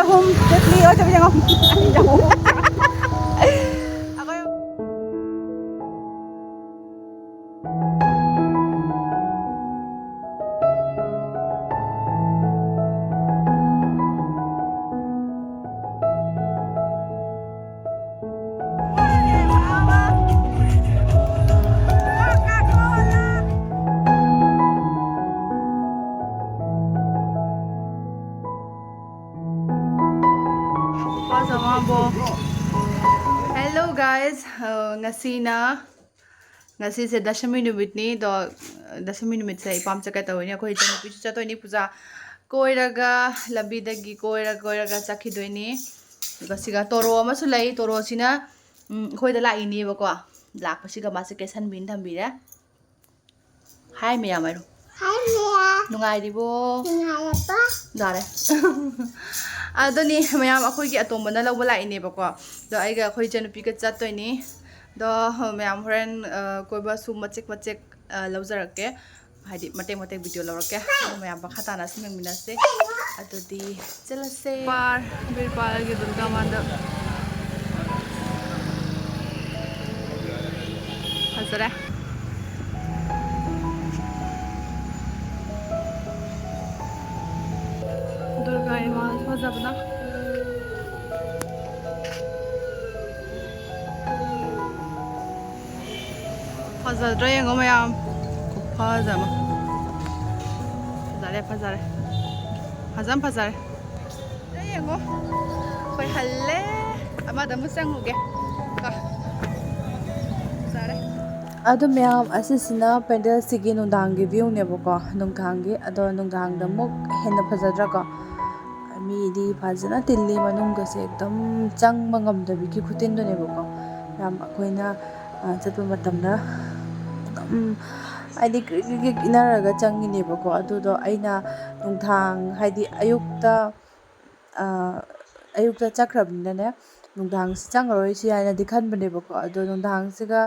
ahun chutli ơi chụp không Hello guys, ngasi se Dashami numit ni do Dashami numit se ipam chakai tawini akoi chanu pichu chatoi ni puja koiraga lambi dagi koiraga chakhidoi ni gasiga toro ama su lai toro sina khoi da lai ni ba ko lak pasiga ma se kesan bin thambire hai me ya maru hai me ya nungai ribo nungai pa dare adoni mayam akoi gi atomba na lawba lai ne ba ko do aiga khoi chanu pi ka chatoi ni do mayam horen koiba su machek lawjarake haidi mate video lawrake mayam ba khatana simeng minase adodi chelase par bir par gi durga manda hazara durga ima fazabna fazadra yengo mayam fazama fazare fazare yengo koi halle amada musang uge ka fazare adu mayam asisina pendel sigi nungdangi view ne boko nungdangi ado nungdangda muk henna fazadra ko ꯃꯤꯗꯤ ꯐꯖꯅ ꯇꯤꯜꯂꯤ ꯃꯅꯨꯡꯒꯁꯦ एकदम ꯆꯪꯕ ꯉꯝꯗꯕꯤꯒꯤ ꯈꯨꯇꯤꯟꯗꯨꯅꯦꯕꯀꯣ ꯌꯥꯝ ꯑꯩꯈꯣꯏꯅ ꯆꯠꯄ ꯃꯇꯝꯗ ꯑꯗꯨꯝ ꯍꯥꯏꯗꯤ ꯀ꯭ꯔꯤꯛ ꯏꯅꯔꯒ ꯆꯪꯉꯤꯅꯦꯕꯀꯣ ꯑꯗꯨꯗꯣ ꯑꯩꯅ ꯅꯨꯡꯗꯥꯡ ꯍꯥꯏꯗꯤ ꯑꯌꯨꯛꯇ ꯆꯠꯈ꯭ꯔꯕꯅꯤꯅꯅꯦ ꯅꯨꯡꯗꯥꯡꯁꯤ ꯆꯪꯉꯔꯣꯏꯁꯤ ꯍꯥꯏꯅꯗꯤ ꯈꯟꯕꯅꯦꯕꯀꯣ ꯑꯗꯣ ꯅꯨꯡꯗꯥꯡꯁꯤꯒ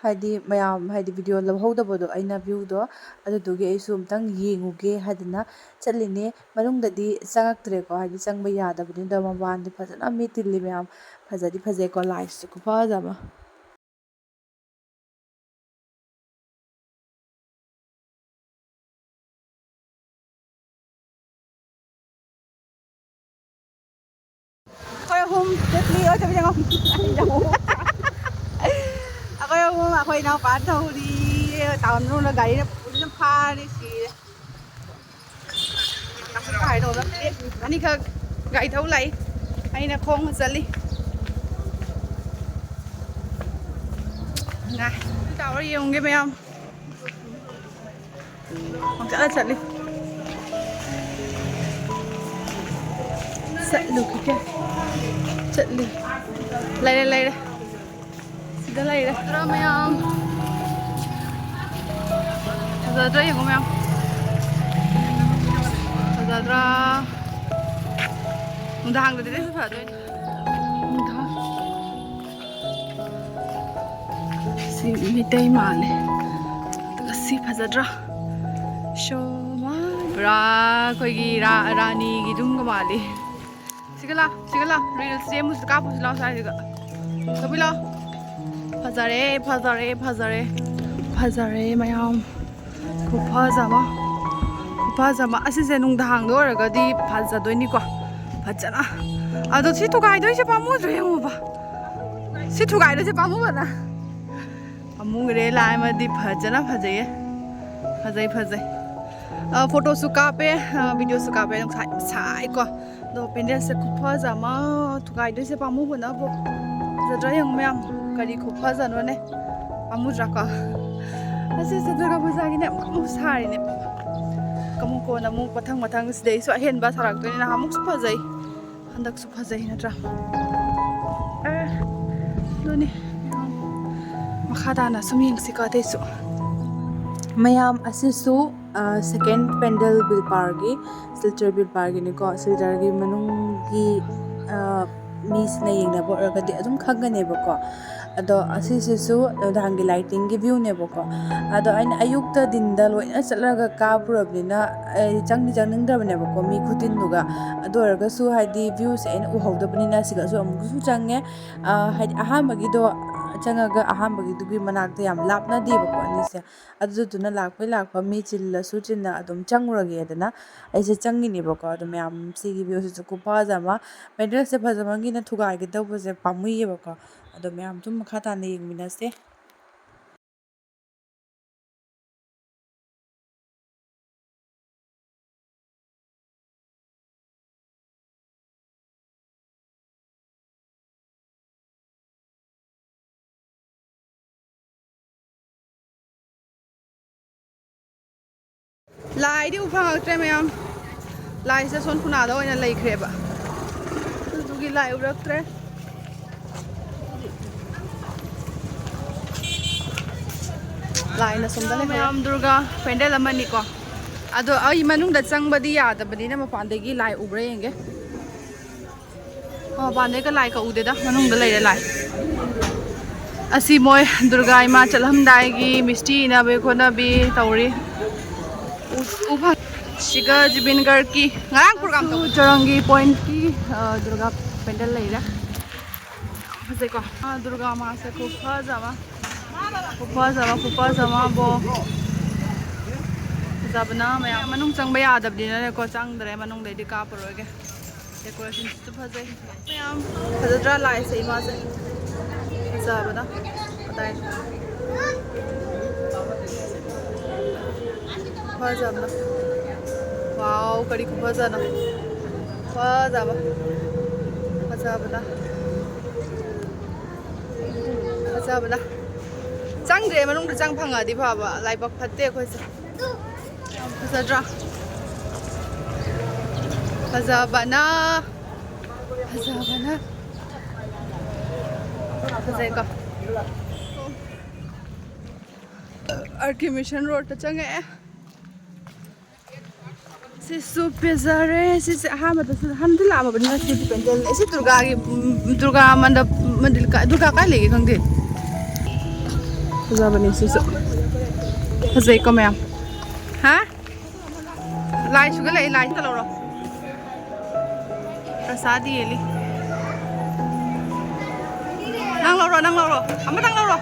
ꯍꯥꯏꯗꯤ ꯃꯌꯥꯝ ꯍꯥꯏꯗꯤ ꯚꯤꯗꯤꯑꯣ ꯂꯧꯍꯧꯗꯕꯗꯣ ꯑꯩꯅ ꯚ꯭ꯌꯨꯗꯣ ꯑꯗꯨꯗꯨꯒꯤ ꯑꯩꯁꯨ ꯑꯝꯇꯪ ꯌꯦꯡꯉꯨꯒꯦ ꯍꯥꯏꯗꯅ ꯆꯠꯂꯤꯅꯦ ꯃꯅꯨꯡꯗꯗꯤ ꯆꯪꯉꯛꯇ꯭ꯔꯦꯀꯣ ꯍꯥꯏꯗꯤ ꯆꯪꯕ ꯌꯥꯗꯕꯅꯤꯅ ꯃꯄꯥꯟꯗꯤ ꯐꯖꯅ ꯃꯤ ꯇꯤꯜꯂꯤ ꯃꯌꯥꯝ ꯐꯖꯗꯤ ꯐꯖꯩꯀꯣ ꯂꯥꯏꯠꯁꯨ ꯈꯨꯐꯖꯕ Ako'y ahun chutli ơi chụp không ako'y ahun ako'y nào bán thầu đi tàu luôn là gáy nó pha đi xì phải đồ lắm anh đi khờ gáy thấu lấy anh là không dẫn đi này tàu nó dùng cái mèo không sẽ là trận đi trận được cái trận đi lấy đây xin lấy đây rồi mày không giờ đây không mày giờ ra mình hàng rồi đấy phải rồi xin đi đây mà này tất xin phải ra show mà ra coi gì ra rani gì đúng cái mà đi Sigala, reels je musu ka pusu lao sai juga. Tapi lo, phazare mayam. Kupazama. Asi se nung dahang do raga di phazadoi ni ko. Phajana. Ado si tu gai doi se pamu doi mu ba. Si tu gai doi se pamu ba na. Pamu ngre lai ma di phajana phajai. Photo suka pe, video suka pe nung sai ko. Do pendel se kuphaza ma thukai doi se pamu bana bo zadra yang myam kari kuphaza no ne pamu raka ase se durga puja gi ne mu sari ne kamu ko na mu pathang sidai so hen ba sarak to ne na hamuk su phajai handak su phajai na tra do ni makhada na suming sika te su mayam asisu second pendel bil pargi silter bil pargi ni ko silter gi manung gi ꯃꯤꯁꯤꯅ ꯌꯦꯡꯅꯕ ꯑꯣꯏꯔꯒꯗꯤ ꯑꯗꯨꯝ ꯈꯪꯒꯅꯦꯕꯀꯣ ꯑꯗꯣ ꯑꯁꯤꯁꯤꯁꯨ ꯅꯨꯡꯗꯥꯡꯒꯤ ꯂꯥꯏꯇꯤꯡꯒꯤ ꯚ꯭ꯌꯨꯅꯦꯕꯀꯣ ꯑꯗꯣ ꯑꯩꯅ ꯑꯌꯨꯛꯇ ꯗꯤꯟꯗ ꯂꯣꯏꯅ ꯆꯠꯂꯒ ꯀꯥꯞꯄꯨꯔꯕꯅꯤꯅ ꯑꯩ ꯆꯪꯅꯤꯡꯗ꯭ꯔꯕꯅꯦꯕꯀꯣ ꯃꯤ ꯈꯨꯗꯤꯟꯗꯨꯒ ꯑꯗꯨ ꯑꯣꯏꯔꯒꯁꯨ ꯍꯥꯏꯗꯤ ꯚ꯭ꯌꯨꯁꯦ ꯑꯩꯅ ꯎꯍꯧꯗꯕꯅꯤꯅ ꯁꯤꯒꯁꯨ ꯑꯃꯨꯛꯁꯨ ꯆꯪꯉꯦ ꯍꯥꯏꯗꯤ ꯑꯍꯥꯟꯕꯒꯤꯗꯣ ꯆꯪꯉꯒ ꯑꯍꯥꯟꯕꯒꯤꯗꯨꯒꯤ ꯃꯅꯥꯛꯇ ꯌꯥꯝ ꯂꯥꯞꯅꯗꯦꯕꯀꯣ ꯑꯅꯤꯁꯦ ꯑꯗꯨꯗꯨꯅ ꯂꯥꯛꯄꯩ ꯂꯥꯛꯄ ꯃꯤ ꯆꯤꯜꯂꯁꯨ ꯆꯤꯟꯅ ꯑꯗꯨꯝ ꯆꯪꯉꯨꯔꯒꯦꯗꯅ ꯑꯩꯁꯦ ꯆꯪꯉꯤꯅꯦꯕꯀꯣ ꯑꯗꯣ ꯃꯌꯥꯝ ꯁꯤꯒꯤ ꯚ꯭ꯌꯨꯁꯤꯁꯨ ꯈꯨꯐꯖ ꯑꯃ ꯄꯦꯟꯗꯦꯜꯁꯦ ꯐꯖꯕꯒꯤꯅ ꯊꯨꯒꯥꯏꯒꯦ ꯇꯧꯕꯁꯦ ꯄꯥꯝꯃꯨꯏꯌꯦꯕꯀꯣ ꯑꯗꯣ ꯃꯌꯥꯝ ꯁꯨꯝ ꯃꯈꯥ ꯇꯥꯅ ꯌꯦꯡꯃꯤꯟꯅꯁꯦ ꯂꯥꯏꯗꯤ ꯎ ꯐꯪꯉꯛꯇ꯭ꯔꯦ ꯃꯌꯥꯝ ꯂꯥꯏꯁꯦ ꯁꯣꯟ ꯈꯨꯅꯥꯗ ꯑꯣꯏꯅ ꯂꯩꯈ꯭ꯔꯦꯕ ꯑꯗꯨꯒꯤ ꯂꯥꯏ ꯎꯔꯛꯇ꯭ꯔꯦ ꯂꯥꯏꯅ ꯁꯣꯝꯗ ꯂꯩ ꯃꯌꯥꯝ ꯗꯨꯔꯒꯥ ꯄꯦꯟꯗꯦꯜ ꯑꯃꯅꯤꯀꯣ ꯑꯗꯣ ꯑꯩ ꯃꯅꯨꯡꯗ ꯆꯪꯕꯗꯤ ꯌꯥꯗꯕꯅꯤꯅ ꯃꯄꯥꯟꯗꯒꯤ ꯂꯥꯏ ꯎꯕ꯭ꯔꯥ ꯌꯦꯡꯒꯦ ꯃꯄꯥꯟꯗꯩꯒ ꯂꯥꯏ ꯀꯛꯎꯗꯦꯗ ꯃꯅꯨꯡꯗ ꯂꯩꯔꯦ ꯂꯥꯏ ꯑꯁꯤ ꯃꯣꯏ ꯗꯨꯔꯒꯥ ꯏꯃꯥ ꯆꯠꯂꯝꯗꯥꯏꯒꯤ ꯃꯤꯁꯇꯤ ꯏꯅꯕꯤ ꯈꯣꯠꯅꯕꯤ ꯇꯧꯔꯤ ꯁꯤꯒ ꯖꯨꯕꯤꯟ ꯒꯔꯒꯤ ꯉꯔꯥꯡ ꯄ꯭ꯔꯣꯒ꯭ꯔꯥꯝ ꯆꯔꯪꯒꯤ ꯄꯣꯏꯟꯠꯀꯤ ꯗꯨꯔꯒꯥ ꯄꯦꯟꯗꯦꯜ ꯂꯩꯔꯦ ꯐꯖꯩꯀꯣ ꯗꯨꯔꯒꯥ ꯃꯥꯁꯦ ꯈꯨꯐꯖ ꯑꯃ ꯈꯨꯐꯖ ꯑꯃ ꯕꯣ ꯐꯖꯕꯅ ꯃꯌꯥꯝ ꯃꯅꯨꯡ ꯆꯪꯕ ꯌꯥꯗꯕꯅꯤꯅꯅꯦꯀꯣ ꯆꯪꯗ꯭ꯔꯦ ꯃꯅꯨꯡꯗꯩꯗꯤ ꯀꯥꯞꯄꯔꯣꯏꯒꯦ ꯗꯦꯀꯣꯔꯦꯁꯟꯁꯨ ꯐꯖꯩ ꯃꯌꯥꯝ ꯐꯖꯗ꯭ꯔꯥ ꯂꯥꯏꯁꯦ ꯏꯃꯥꯁꯦ ꯐꯖꯕꯅ ꯀꯗꯥꯏ ꯐꯖꯕꯅ ꯋꯥꯎ ꯀꯔꯤ ꯈꯨꯐꯖꯅꯣ ꯐꯖꯕ ꯐꯖꯕꯅ ꯐꯖꯕꯅ ꯆꯪꯗ꯭ꯔꯦ ꯃꯅꯨꯡꯗ ꯆꯪ ꯐꯪꯉꯗꯤ ꯐꯕ ꯂꯥꯏꯕꯛ ꯐꯠꯇꯦ ꯑꯩꯈꯣꯏꯁꯦ ꯌꯥꯝ ꯐꯖꯗ꯭ꯔꯥ ꯐꯖꯕꯅ ꯐꯖꯕꯅ ꯐꯖꯩꯀꯣ ꯑꯥꯔꯀꯤ ꯃꯤꯁꯟ ꯔꯣꯗꯇ ꯆꯪꯉꯛꯑꯦ ꯁꯤꯁꯨ ꯐꯖꯔꯦ ꯁꯤꯁꯦ ꯑꯍꯥꯟꯕꯗꯁꯨ ꯍꯟꯗꯤ ꯂꯥꯛꯑꯕꯅꯤꯅ ꯁꯤꯗꯤ ꯄꯦꯟꯗꯦꯜ ꯁꯤ ꯗꯨꯔꯒꯥꯒꯤ ꯗꯨꯔꯒꯥ ꯃꯟꯗꯞ ꯗꯨꯔꯒꯥ ꯀꯥꯏ ꯂꯩꯒꯦ ꯈꯪꯗꯦ ꯐꯖꯕꯅꯦ ꯁꯤꯁꯨ ꯐꯖꯩꯀꯣ ꯃꯌꯥꯝ ꯍꯥ ꯂꯥꯏꯁꯨꯒ ꯂꯩ ꯂꯥꯏ ꯑꯝꯇ ꯂꯧꯔꯣ ꯄ꯭ꯔꯁꯥꯗ ꯌꯦꯜꯂꯤ ꯅꯪ ꯂꯧꯔꯣ ꯑꯃꯇꯪ ꯂꯧꯔꯣ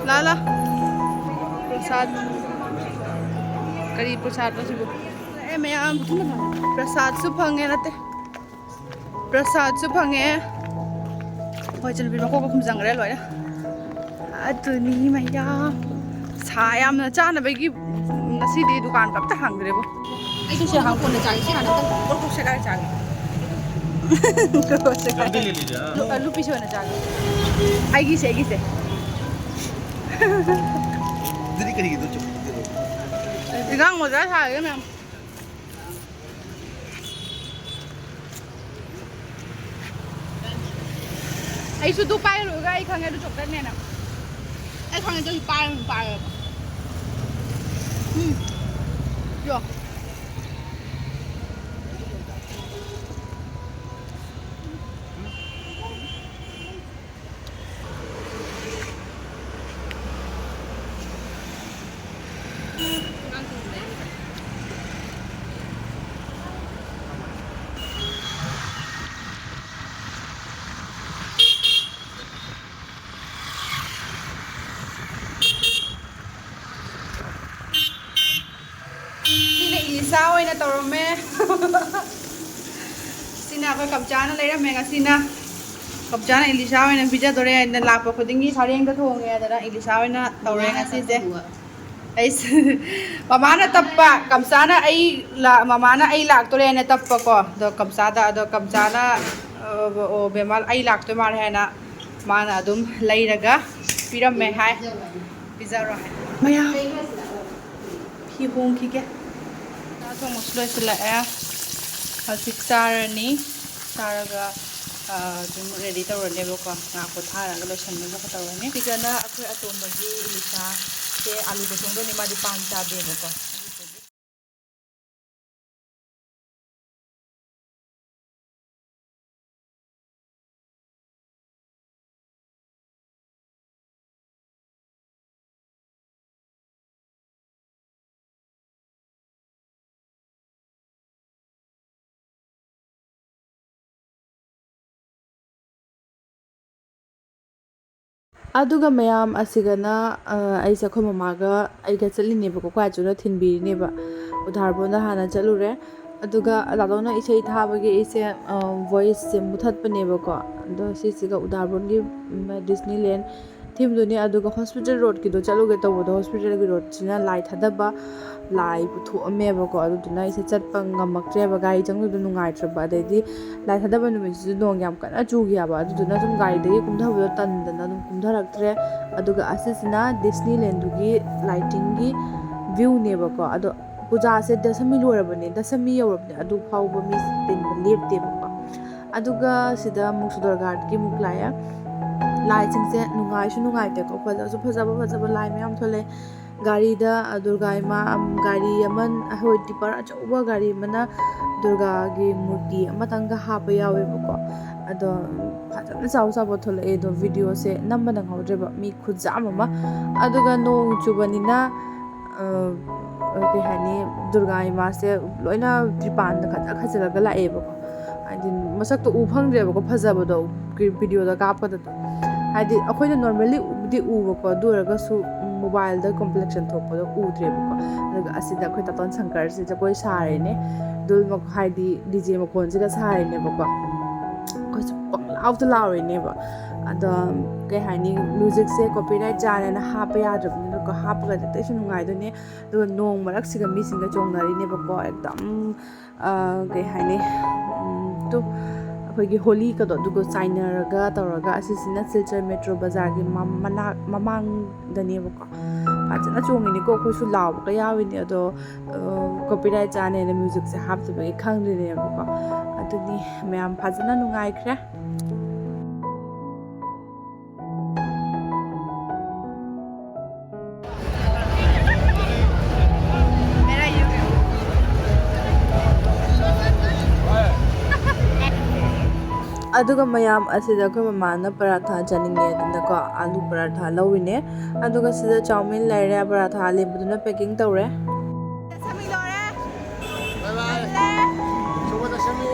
ꯂꯥ ꯄ꯭ꯔꯁꯥꯗ ꯀꯔꯤ ꯄ꯭ꯔꯁꯥꯗꯅꯣ ꯁꯤꯕꯨ ꯃꯌꯥꯝ ꯄ꯭ꯔꯁꯥꯗꯁꯨ ꯐꯪꯉꯦ ꯅꯠꯇꯦ ꯄ꯭ꯔꯁꯥꯗꯁꯨ ꯐꯪꯉꯦ ꯍꯣꯏ ꯆꯟꯕꯤ ꯃꯀꯣꯛꯀ ꯈꯨꯝꯖꯪꯈ꯭ꯔꯦ ꯂꯣꯏꯅ ꯑꯗꯨꯅꯤ ꯃꯌꯥꯝ ꯁꯥ ꯌꯥꯝꯅ ꯆꯥꯅꯕꯒꯤ ꯉꯁꯤꯗꯤ ꯗꯨꯀꯥꯟ ꯑꯝꯇ ꯍꯥꯡꯗ꯭ꯔꯦꯕꯣ ꯑꯩꯁꯨ ꯁꯤ ꯍꯥꯡꯄꯣꯟꯅ ꯆꯥꯒꯦ ꯁꯤ ꯍꯥꯟꯅ ꯀꯣꯔꯐꯨ ꯁꯦꯒꯥꯏꯔ ꯆꯥꯒꯦ ꯂꯨꯄꯤꯁꯤ ꯑꯣꯏꯅ ꯆꯥꯒꯦ ꯑꯩꯒꯤꯁꯦ ꯑꯗꯨꯗꯤ ꯀꯔꯤꯒꯤꯗꯣ ꯏꯟꯖꯥꯡ ꯃꯣꯖꯥ ꯁꯥꯔꯒꯦ ꯃꯌꯥꯝ ꯑꯩꯁꯨ ꯑꯗꯨ ꯄꯥꯏꯔꯨꯔꯒ ꯑꯩ ꯈꯪꯉꯦ ꯑꯗꯨ ꯆꯣꯛꯂꯦꯠꯅꯦꯅ ꯑꯩ ꯈꯪꯉꯦ ꯑꯗꯨ ꯄꯥꯏꯔꯒ ꯌꯣ ꯁꯤꯅ ꯏꯂꯤꯁꯥ ꯑꯣꯏꯅ ꯇꯧꯔꯝꯃꯦ ꯁꯤꯅ ꯑꯩꯈꯣꯏ ꯀꯝꯆꯥꯅ ꯂꯩꯔꯝꯃꯦ ꯉꯁꯤꯅ ꯀꯝꯆꯥꯅ ꯏꯂꯤꯁꯥ ꯑꯣꯏꯅ ꯄꯤꯖꯗꯣꯔꯦ ꯑꯩꯅ ꯂꯥꯛꯄ ꯈꯨꯗꯤꯡꯒꯤ ꯁꯔꯦꯡꯗ ꯊꯣꯡꯉꯦ ꯑꯗꯨꯅ ꯏꯂꯤꯁꯥ ꯑꯣꯏꯅ ꯇꯧꯔꯦ ꯉꯁꯤꯁꯦ ꯑꯩꯁꯦ ꯃꯃꯥꯅ ꯇꯞꯄ ꯀꯝꯆꯥꯅ ꯃꯃꯥꯅ ꯑꯩ ꯂꯥꯛꯇꯣꯔꯦꯅ ꯇꯞꯄꯀꯣ ꯑꯗꯣ ꯀꯝꯆꯥꯗ ꯑꯗꯣ ꯀꯝꯆꯥꯅ ꯑꯣ ꯕꯦꯃꯥ ꯑꯩ ꯂꯥꯛꯇꯣꯏ ꯃꯥꯜꯂꯦ ꯍꯥꯏꯅ ꯃꯥꯅ ꯑꯗꯨꯝ ꯂꯩꯔꯒ ꯄꯤꯔꯝꯃꯦ ꯍꯥꯏ ꯄꯤꯖꯔꯣ ꯍꯥꯏ ꯃꯌꯥꯝ ꯐꯤ ꯍꯣꯡꯈꯤꯒꯦ ꯆꯥꯛ ꯊꯣꯡꯕꯁꯨ ꯂꯣꯏꯁꯤꯜꯂꯛꯑꯦ ꯍꯧꯖꯤꯛ ꯆꯥꯔꯅꯤ ꯆꯥꯔꯒ ꯑꯗꯨꯝ ꯔꯦꯗꯤ ꯇꯧꯔꯅꯦꯕꯀꯣ ꯉꯥꯛ ꯄꯣꯊꯥꯔꯒ ꯂꯣꯏꯁꯟꯅꯕ ꯇꯧꯔꯅꯤ ꯁꯤꯒꯅ ꯑꯩꯈꯣꯏ ꯑꯇꯣꯝꯕꯒꯤ ꯏꯂꯤꯁꯥꯁꯦ ꯑꯂꯨꯒ ꯊꯣꯡꯗꯣꯏꯅꯤ ꯃꯥꯗꯤ ꯄꯥꯟ ꯆꯥꯗꯦꯕꯀꯣ ꯑꯗꯨꯒ ꯃꯌꯥꯝ ꯑꯁꯤꯒꯅ ꯑꯩꯁꯦ ꯑꯩꯈꯣꯏ ꯃꯃꯥꯒ ꯑꯩꯒ ꯆꯠꯂꯤꯅꯦꯕꯀꯣ ꯈ꯭ꯋꯥꯏꯆꯨꯅ ꯊꯤꯟꯕꯤꯔꯤꯅꯦꯕ ꯎꯗꯥꯔꯕꯣꯟꯗ ꯍꯥꯟꯅ ꯆꯠꯂꯨꯔꯦ ꯑꯗꯨꯒ ꯗꯥꯗꯣꯅ ꯏꯁꯩ ꯊꯥꯕꯒꯤ ꯑꯩꯁꯦ ꯚꯣꯏꯁꯁꯦ ꯃꯨꯊꯠꯄꯅꯦꯕꯀꯣ ꯑꯗꯣ ꯁꯤꯁꯤꯒ ꯎꯗꯥꯔꯕꯣꯟꯒꯤ ꯗꯤꯁꯅꯤꯂꯦꯟ ꯊꯤꯝꯗꯨꯅꯤ ꯑꯗꯨꯒ ꯍꯣꯁꯄꯤꯇꯥꯜ ꯔꯣꯗꯀꯤꯗꯣ ꯆꯠꯂꯨꯒꯦ ꯇꯧꯕꯗꯣ ꯍꯣꯁꯄꯤꯇꯥꯜꯒꯤ ꯔꯣꯗꯁꯤꯅ ꯂꯥꯏ ꯊꯥꯗꯕ ꯂꯥꯏ ꯄꯨꯊꯣꯛꯑꯝꯃꯦꯕꯀோ ꯑꯗꯨꯗꯨꯅ ꯑꯩꯁꯦ ꯆꯠꯄ ꯉꯝꯃꯛꯇ꯭ꯔꯦꯕ ꯒꯥꯔꯤ ꯆꯪꯕꯗꯣ ꯅꯨꯡꯉꯥꯏꯇ꯭ꯔꯕ ꯑꯗꯩꯗꯤ ꯂꯥꯏ ꯊꯥꯗꯕ ꯅꯨꯃꯤꯠꯁꯤꯁꯨ ꯅꯣꯡ ꯌꯥꯝ ꯀꯟꯅ ꯆꯨꯈꯤꯕ ꯑꯗꯨꯗꯨꯅ ꯑꯗꯨꯝ ꯒꯥꯔꯤꯗꯒꯤ ꯀꯨꯝꯊꯕꯗꯣ ꯇꯟꯗꯅ ꯑꯗꯨꯝ ꯀꯨꯝꯊꯔꯛꯇ꯭ꯔꯦ ꯑꯗꯨꯒ ꯑꯁꯤꯁꯤꯅ ꯗꯤꯁꯅꯤꯂꯦꯟꯗꯨꯒꯤ ꯂꯥꯏꯇꯤꯡꯒꯤ ꯚ꯭ꯌꯨꯅꯦꯕꯀꯣ ꯑꯗꯣ ꯄꯨꯖꯥꯁꯦ ꯗꯁꯃꯤ ꯂꯣꯏꯔꯕꯅꯦ ꯗꯁꯃꯤ ꯌꯧꯔꯕꯅꯦ ꯑꯗꯨ ꯐꯥꯎꯕ ꯃꯤ ꯇꯤꯟꯕ ꯂꯦꯞꯇꯦꯕꯀꯣ ꯑꯗꯨꯒ ꯁꯤꯗ ꯑꯃꯨꯛ ꯁꯨꯗꯔꯒꯥꯔꯠꯀꯤ ꯑꯃꯨꯛ ꯂꯥꯛꯑꯦ ꯂꯥꯏꯁꯤꯡꯁꯦ ꯅꯨꯡꯉꯥꯏꯁꯨ ꯅꯨꯡꯉꯥꯏꯇꯦꯀꯣ ꯐꯖꯁꯨ ꯐꯖꯕ ꯂꯥꯏ ꯃꯌꯥꯝ ꯊꯣꯛꯂꯛꯑꯦ ꯒꯥꯔꯤꯗ ꯗꯨꯔꯒꯥ ꯏꯃꯥ ꯒꯥꯔꯤ ꯑꯃ ꯑꯩꯈꯣꯏ ꯇꯤꯄꯔ ꯑꯆꯧꯕ ꯒꯥꯔꯤ ꯑꯃꯅ ꯗꯨꯔꯒꯥꯒꯤ ꯃꯨꯔꯇꯤ ꯑꯃꯇꯪꯒ ꯍꯥꯞꯄ ꯌꯥꯎꯋꯦꯕꯀꯣ ꯑꯗꯣ ꯐꯖꯅ ꯆꯥꯎꯕ ꯊꯣꯛꯂꯛꯑꯦ ꯑꯗꯣ ꯚꯤꯗꯤꯑꯣꯁꯦ ꯅꯝꯕ ꯅꯪꯍꯧꯗ꯭ꯔꯦꯕ ꯃꯤ ꯈꯨꯠꯖꯥꯝ ꯑꯃ ꯑꯗꯨꯒ ꯅꯣꯡ ꯆꯨꯕꯅꯤꯅ ꯀꯩ ꯍꯥꯏꯅꯤ ꯗꯨꯔꯒꯥ ꯏꯃꯥꯁꯦ ꯂꯣꯏꯅ ꯇ꯭ꯔꯤꯄꯥꯟꯗ ꯈꯖꯤꯜꯂꯒ ꯂꯥꯛꯑꯦꯕꯀꯣ ꯍꯥꯏꯗꯤ ꯃꯁꯛꯇꯣ ꯎ ꯐꯪꯗ꯭ꯔꯦꯕꯀꯣ ꯐꯖꯕꯗꯣ ꯚꯤꯗꯤꯑꯣꯗ ꯀꯥꯞꯄꯗꯗꯣ ꯍꯥꯏꯗꯤ ꯑꯩꯈꯣꯏꯅ ꯅꯣꯔꯃꯦꯜꯂꯤ ꯎꯕꯨꯗꯤ ꯎꯕꯀꯣ ꯑꯗꯨ ꯑꯣꯏꯔꯒꯁꯨ ꯃꯣꯕꯥꯏꯜꯗ ꯀꯣꯝꯄ꯭ꯂꯦꯛꯁꯟ ꯊꯣꯛꯄꯗꯣ ꯎꯗ꯭ꯔꯦꯕꯀꯣ ꯑꯗꯨꯒ ꯑꯁꯤꯗ ꯑꯩꯈꯣꯏ ꯇꯥꯇꯣꯟ ꯁꯪꯀꯔꯁꯦ ꯖꯒꯣꯏ ꯁꯥꯔꯤꯅꯦ ꯗꯨꯜ ꯍꯥꯏꯗꯤ ꯗꯤꯖꯦ ꯃꯈꯣꯟꯁꯤꯒ ꯁꯥꯔꯤꯅꯦꯕꯀோ ꯑꯩꯈꯣꯏꯁꯨ ꯄꯪꯂꯥꯎꯇ ꯂꯥꯎꯔꯤꯅꯦꯕ ꯑꯗꯣ ꯀꯩ ꯍꯥꯏꯅꯤ ꯃ꯭ꯌꯨꯖꯤꯛꯁꯦ ꯀꯣꯄꯤꯔꯥꯏꯠ ꯆꯥꯔꯦꯅ ꯍꯥꯞꯄ ꯌꯥꯗ꯭ꯔꯕꯅꯤꯅꯀꯣ ꯍꯥꯞꯄꯒꯗꯤ ꯑꯇꯩꯁꯨ ꯅꯨꯡꯉꯥꯏꯗꯣꯏꯅꯦ ꯑꯗꯨꯒ ꯅꯣꯡ ꯃꯔꯛꯁꯤꯒ ꯃꯤꯁꯤꯡꯒ ꯆꯣꯡꯅꯔꯤꯅꯦꯕꯀꯣ ꯑꯦꯛꯗꯝ ꯀꯩ ꯍꯥꯏꯅꯤ ꯇꯨ ꯑꯩꯈꯣꯏꯒꯤ ꯍꯣꯂꯤꯒꯗꯣ ꯑꯗꯨꯒ ꯆꯥꯏꯅꯔꯒ ꯇꯧꯔꯒ ꯑꯁꯤꯁꯤꯅ ꯁꯤꯜꯆꯔ ꯃꯦꯇ꯭ꯔꯣ ꯕꯖꯥꯔꯒꯤ ꯃꯃꯥꯡꯗꯅꯦꯕꯀꯣ ꯐꯖꯅ ꯆꯣꯡꯉꯤꯅꯤꯀꯣ ꯑꯩꯈꯣꯏꯁꯨ ꯂꯥꯎꯕꯒ ꯌꯥꯎꯏꯅꯦ ꯑꯗꯣ ꯀꯣꯄꯤꯔꯥꯏꯠ ꯆꯥꯅꯦꯅ ꯃ꯭ꯌꯨꯖꯤꯛꯁꯦ ꯍꯥꯞꯇꯕꯒꯤ ꯈꯪꯗ꯭ꯔꯤꯅꯦꯕꯀꯣ ꯑꯗꯨꯅꯤ ꯃꯌꯥꯝ ꯐꯖꯅ ꯅꯨꯡꯉꯥꯏꯈ꯭ꯔꯦ ꯑꯗꯨꯒ ꯃꯌꯥꯝ ꯑꯁꯤꯗ ꯑꯩꯈꯣꯏ ꯃꯃꯥꯅ ꯄꯔꯥꯊꯥ ꯆꯥꯅꯤꯡꯉꯦ ꯑꯗꯨꯅꯀꯣ ꯑꯥꯂꯨ ꯄꯔꯥꯊꯥ ꯂꯧꯔꯤꯅꯦ ꯑꯗꯨꯒ ꯁꯤꯗ ꯆꯥꯎꯃꯤꯟ ꯂꯩꯔꯦ ꯄꯔꯥꯊꯥ ꯂꯦꯝꯕꯗꯨꯅ ꯄꯦꯛꯀꯤꯡ ꯇꯧꯔꯦ ꯗꯁꯃꯤ ꯂꯣꯏꯔꯦ Bye bye. Shubha Dashami.